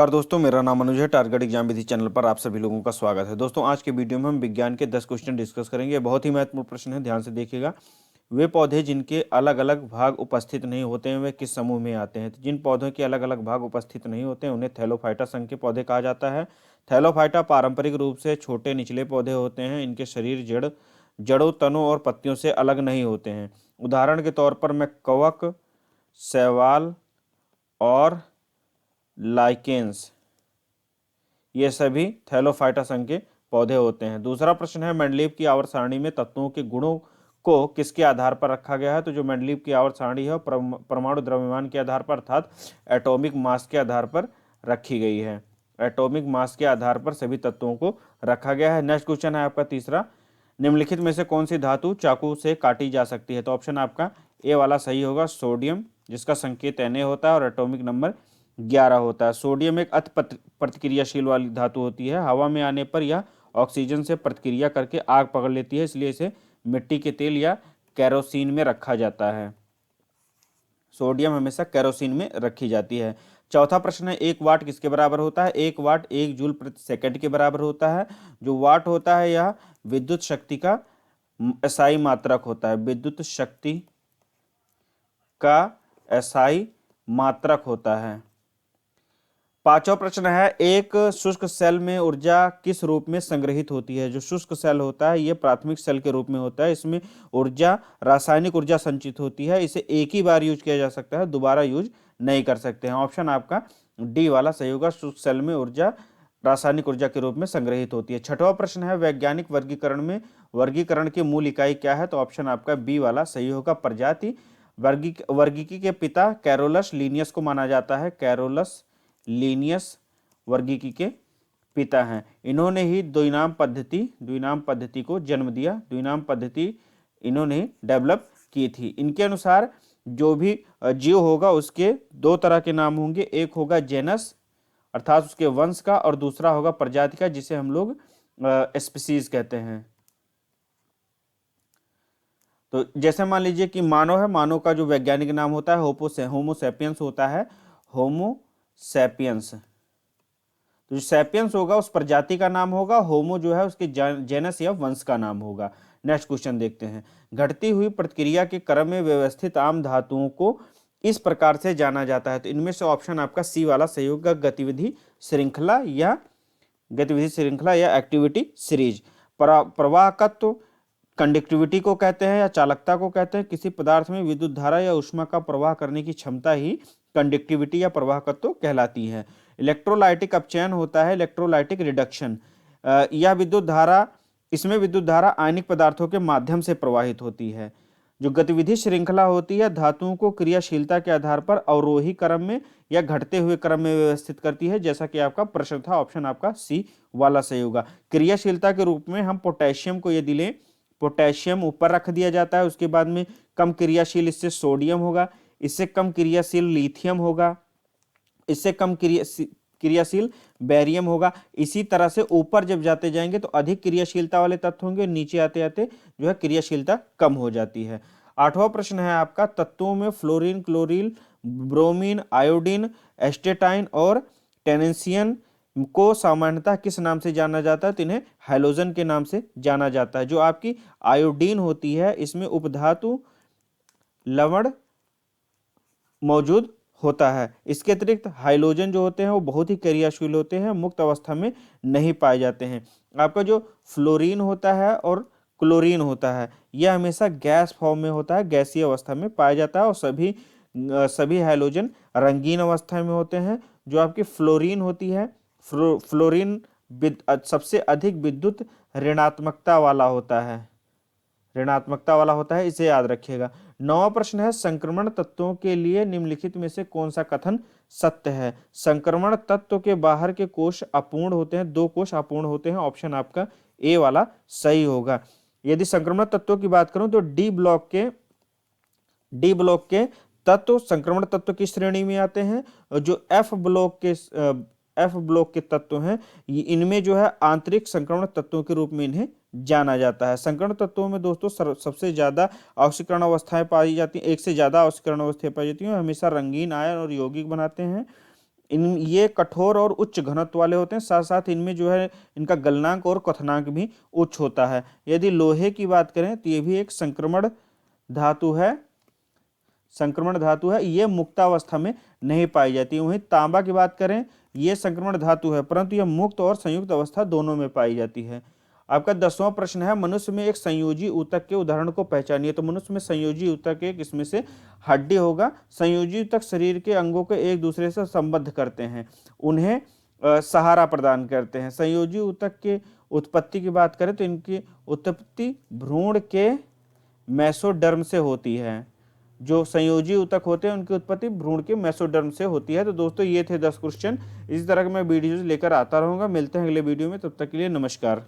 और दोस्तों, मेरा नाम अनुज है। टारगेट एग्जाम विधि चैनल पर आप सभी लोगों का स्वागत है। दोस्तों, आज के वीडियो में हम विज्ञान के 10 क्वेश्चन डिस्कस करेंगे। बहुत ही महत्वपूर्ण प्रश्न है, ध्यान से देखिएगा। वे पौधे जिनके अलग अलग भाग उपस्थित नहीं होते हैं वे किस समूह में आते हैं? तो जिन पौधों के अलग अलग भाग उपस्थित नहीं होते हैं उन्हें थैलोफाइटा संघ के पौधे कहा जाता है। थैलोफाइटा पारंपरिक रूप से छोटे निचले पौधे होते हैं। इनके शरीर जड़ों, तनों और पत्तियों से अलग नहीं होते हैं। उदाहरण के तौर पर मैं कवक, शैवाल और लाइकेंस, ये सभी थैलोफाइटा संघ के पौधे होते हैं। दूसरा प्रश्न है, मेंडलीव की आवर्त सारणी में तत्वों के गुणों को किसके आधार पर रखा गया है? तो जो मेंडलीव की आवर्त सारणी है परमाणु द्रव्यमान के आधार पर अर्थात एटॉमिक मास के आधार पर रखी गई है। एटॉमिक मास के आधार पर सभी तत्वों को रखा गया है। नेक्स्ट क्वेश्चन है आपका तीसरा, निम्नलिखित में से कौन सी धातु चाकू से काटी जा सकती है? तो ऑप्शन आपका ए वाला सही होगा, सोडियम, जिसका संकेत Na होता है और एटॉमिक नंबर 11 होता है। सोडियम एक अति प्रतिक्रियाशील वाली धातु होती है। हवा में आने पर यह ऑक्सीजन से प्रतिक्रिया करके आग पकड़ लेती है, इसलिए इसे मिट्टी के तेल या केरोसिन में रखा जाता है। सोडियम हमेशा केरोसिन में रखी जाती है। चौथा प्रश्न है, 1 वाट किसके बराबर होता है? 1 वाट 1 जूल प्रति सेकंड के बराबर होता है। जो वाट होता है यह विद्युत शक्ति का एसआई मात्रक होता है। विद्युत शक्ति का एसआई मात्रक होता है। पांचवा प्रश्न है, एक शुष्क सेल में ऊर्जा किस रूप में संग्रहित होती है? जो शुष्क सेल होता है यह प्राथमिक सेल के रूप में होता है। इसमें ऊर्जा, रासायनिक ऊर्जा संचित होती है। इसे एक ही बार यूज किया जा सकता है, दोबारा यूज नहीं कर सकते हैं। ऑप्शन आपका डी वाला सही होगा, शुष्क सेल में ऊर्जा रासायनिक ऊर्जा के रूप में संग्रहित होती है। छठवां प्रश्न है, वैज्ञानिक वर्गीकरण में वर्गीकरण की मूल इकाई क्या है? तो ऑप्शन आपका बी वाला सही होगा, प्रजाति। वर्गीकी के पिता कैरोलस लीनियस को माना जाता है। कैरोलस लीनियस वर्गीकी के पिता हैं। इन्होंने ही द्विनाम पद्धति को जन्म दिया। द्विनाम पद्धति इन्होंने डेवलप की थी। इनके अनुसार जो भी जीव होगा उसके 2 तरह के नाम होंगे। एक होगा जेनस अर्थात उसके वंश का, और दूसरा होगा प्रजाति का, जिसे हम लोग स्पीसीज कहते हैं। तो जैसे मान लीजिए कि मानव है, मानव का जो वैज्ञानिक नाम होता है होमो सैपियंस होता है। Homo sapiens. तो जो सैपियंस होगा उस प्रजाति का नाम होगा, होमो जो है उसके जेनस या वंश का नाम होगा। नेक्स्ट क्वेश्चन देखते हैं, घटती हुई प्रतिक्रिया के क्रम में व्यवस्थित आम धातुओं को इस प्रकार से जाना जाता है। तो इनमें से ऑप्शन आपका सी वाला सही होगा, गतिविधि श्रृंखला या एक्टिविटी सीरीज। प्रवाहकत्व कंडक्टिविटी को कहते हैं या चालकता को कहते हैं। किसी पदार्थ में विद्युत धारा या ऊष्मा का प्रवाह करने की क्षमता ही कंडक्टिविटी या प्रवाहकत्व कहलाती है। इलेक्ट्रोलाइटिक अपचयन होता है, इलेक्ट्रोलाइटिक रिडक्शन। यह विद्युत धारा इसमें विद्युत धारा आयनिक पदार्थों के माध्यम से प्रवाहित होती है। जो गतिविधि श्रृंखला होती है धातुओं को क्रियाशीलता के आधार पर अवरोही क्रम में या घटते हुए क्रम में व्यवस्थित करती है, जैसा कि आपका प्रश्न था। ऑप्शन आपका सी वाला सही होगा। क्रियाशीलता के रूप में हम पोटेशियम को यदि लें, पोटेशियम ऊपर रख दिया जाता है, उसके बाद में कम क्रियाशील इससे सोडियम होगा, इससे कम क्रियाशील लिथियम होगा, इससे कम क्रियाशील बेरियम होगा। इसी तरह से ऊपर जब जाते जाएंगे तो अधिक क्रियाशीलता वाले तत्व होंगे, नीचे आते आते जो है क्रियाशीलता कम हो जाती है। आठवां प्रश्न है आपका, तत्वों में fluorine, chlorine, bromine, iodine, astatine और टेनेशियम को सामान्यतः किस नाम से जाना जाता है? तो इन्हें हैलोजन के नाम से जाना जाता है। जो आपकी आयोडीन होती है इसमें उपधातु लवण मौजूद होता है। इसके अतिरिक्त हाइलोजन जो होते हैं वो बहुत ही क्रियाशील होते हैं, मुक्त अवस्था में नहीं पाए जाते हैं। आपका जो फ्लोरीन होता है और क्लोरीन होता है यह हमेशा गैस फॉर्म में होता है, गैसीय अवस्था में पाया जाता है, और सभी हाइलोजन रंगीन अवस्था में होते हैं। जो आपकी फ्लोरीन होती है, फ्लोरीन सबसे अधिक विद्युत ऋणात्मकता वाला होता है, इसे याद रखिएगा। 9वां प्रश्न है, संक्रमण तत्वों के लिए निम्नलिखित में से कौन सा कथन सत्य है? संक्रमण तत्व के बाहर के कोश अपूर्ण होते हैं, 2 कोश अपूर्ण होते हैं। ऑप्शन आपका ए वाला सही होगा। यदि संक्रमण तत्वों की बात करूं तो डी ब्लॉक के तत्व संक्रमण तत्व की श्रेणी में आते हैं। जो एफ ब्लॉक के तत्व हैं इनमें जो है आंतरिक संक्रमण तत्वों के रूप में इन्हें जाना जाता है। संकर्ण तत्वों में दोस्तों सबसे ज्यादा ऑक्सीकरण अवस्थाएं पाई जाती हैं, एक से ज्यादा ऑक्सीकरण अवस्थाएं पाई जाती हैं, हमेशा रंगीन, आयन और यौगिक बनाते हैं। इन ये कठोर और उच्च घनत्व वाले होते हैं, साथ साथ इनमें जो है इनका गलनांक और क्वथनांक भी उच्च होता है। यदि लोहे की बात करें तो ये भी एक संक्रमण धातु है, संक्रमण धातु है, ये मुक्तावस्था में नहीं पाई जाती। वहीं तांबा की बात करें, ये संक्रमण धातु है, परंतु यह मुक्त और संयुक्त अवस्था दोनों में पाई जाती है। आपका 10वां प्रश्न है, मनुष्य में एक संयोजी ऊतक के उदाहरण को पहचानिए। तो मनुष्य में संयोजी ऊतक एक इसमें से हड्डी होगा। संयोजी ऊतक शरीर के अंगों को एक दूसरे से संबद्ध करते हैं, उन्हें सहारा प्रदान करते हैं। संयोजी ऊतक के उत्पत्ति की बात करें तो इनकी उत्पत्ति भ्रूण के मेसोडर्म से होती है। जो संयोजी ऊतक होते हैं उनकी उत्पत्ति भ्रूण के मेसोडर्म से होती है। तो दोस्तों ये थे 10 क्वेश्चन। इसी तरह के मैं वीडियोज लेकर आता रहूंगा। मिलते हैं अगले वीडियो में, तब तक के लिए नमस्कार।